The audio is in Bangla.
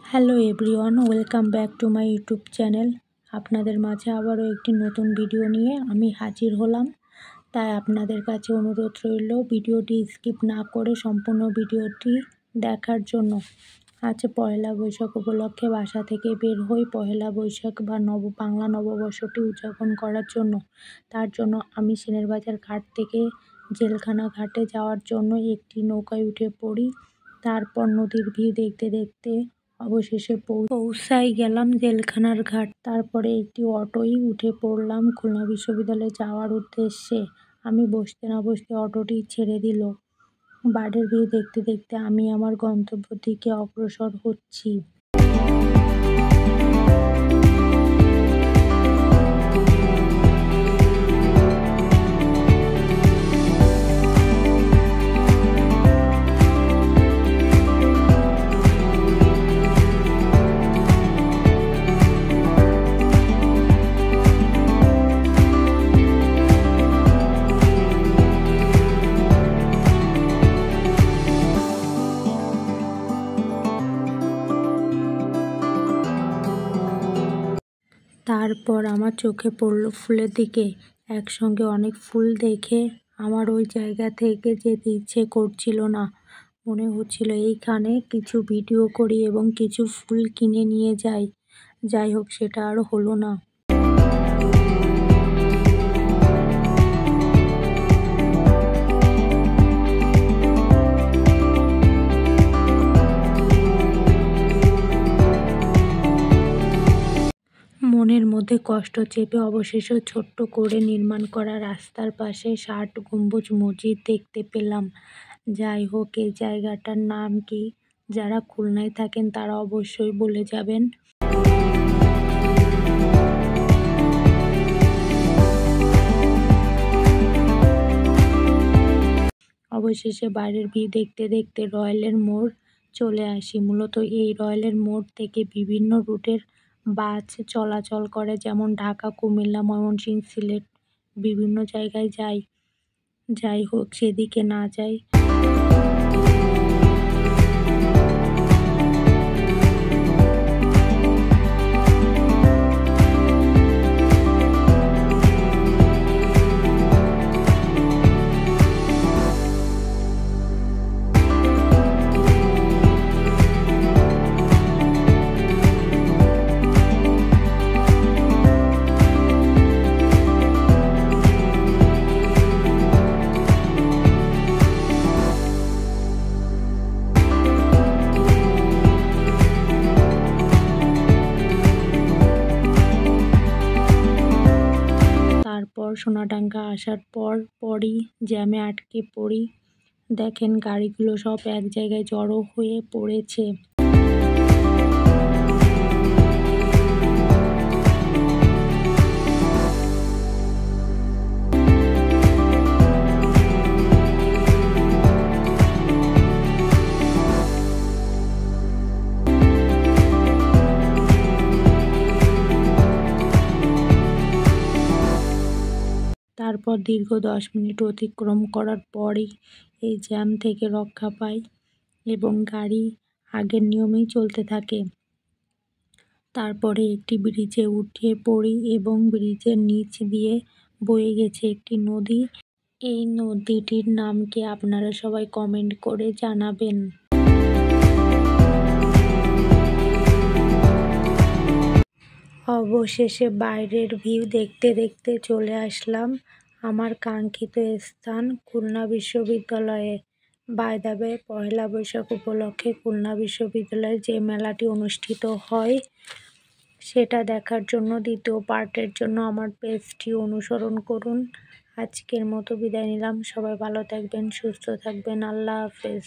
Hello everyone, welcome back to my YouTube channel. আপনাদের মাঝে আবারও একটি নতুন ভিডিও নিয়ে আমি হাজির হলাম। তাই আপনাদের কাছে অনুরোধ রইল ভিডিওটি স্কিপ না করে সম্পূর্ণ ভিডিওটি দেখার জন্য। আজ পয়লা বৈশাখ উপলক্ষে বাসা থেকে বের হই পয়লা বৈশাখ বা বাংলা নববর্ষটি উদযাপন করার জন্য। তার জন্য আমি সেনের বাজার ঘাট থেকে জেলখানা ঘাটে যাওয়ার জন্য একটি নৌকায় উঠে পড়ি। তারপর নদীর ভিউ দেখতে দেখতে অবশেষে পৌঁছাই গেলাম জেলখানার ঘাট। তারপরে একটি অটোয় উঠে পড়লাম খুলনা বিশ্ববিদ্যালয়ে যাওয়ার উদ্দেশ্যে। আমি বসতে না বসতে অটোটি ছেড়ে দিল। বাইরের ভিউ দেখতে দেখতে আমি আমার গন্তব্যের দিকে অগ্রসর হচ্ছি। তারপর আমার চোখে পড়ল ফুলের দিকে। একসঙ্গে অনেক ফুল দেখে আমার ওই জায়গা থেকে যেতে ইচ্ছে করছিল না। মনে হচ্ছিল এইখানে কিছু ভিডিও করি এবং কিছু ফুল কিনে নিয়ে যাই। যাই হোক, সেটা আর হলো না। মনের মধ্যে কষ্ট চেপে অবশেষে ছোট্ট করে নির্মাণ করা রাস্তার পাশে ৬০ গম্বুজ মসজিদ দেখতে পেলাম। যাই হোক, এই জায়গাটার নাম কি? যারা খুলনায় থাকেন তারা অবশ্যই বলে যাবেন। অবশেষে বাইরের ভিউ দেখতে দেখতে রয়্যালের মোড় চলে আসি। মূলত এই রয়্যালের মোড় থেকে বিভিন্ন রুটের বাস চলাচল করে, যেমন ঢাকা, কুমিল্লা, ময়মনসিংহ, সিলেট বিভিন্ন জায়গায় যাই। যাই হোক, সেদিকে না যাই। তারপর সোনাডাঙ্গা আসার পরই জ্যামে আটকে পড়ি। দেখেন গাড়িগুলো সব এক জায়গায় জড়ো হয়ে পড়েছে। তারপর দীর্ঘ 10 মিনিট অতিক্রম করার পরই এই জ্যাম থেকে রক্ষা পাই এবং গাড়ি আগের নিয়মেই চলতে থাকে। তারপরে একটি ব্রিজে উঠে পড়ি এবং ব্রিজের নিচ দিয়ে বয়ে গেছে একটি নদী। এই নদীটির নাম কি আপনারা সবাই কমেন্ট করে জানাবেন। অবশেষে বাইরের ভিউ দেখতে দেখতে চলে আসলাম আমার কাঙ্ক্ষিত স্থান খুলনা বিশ্ববিদ্যালয়ে। বাই দ্য ওয়ে, পয়লা বৈশাখ উপলক্ষে খুলনা বিশ্ববিদ্যালয়ে যে মেলাটি অনুষ্ঠিত হয় সেটা দেখার জন্য দ্বিতীয় পার্টের জন্য আমার পেজটি অনুসরণ করুন। আজকের মতো বিদায় নিলাম। সবাই ভালো থাকবেন, সুস্থ থাকবেন। আল্লাহ হাফেজ।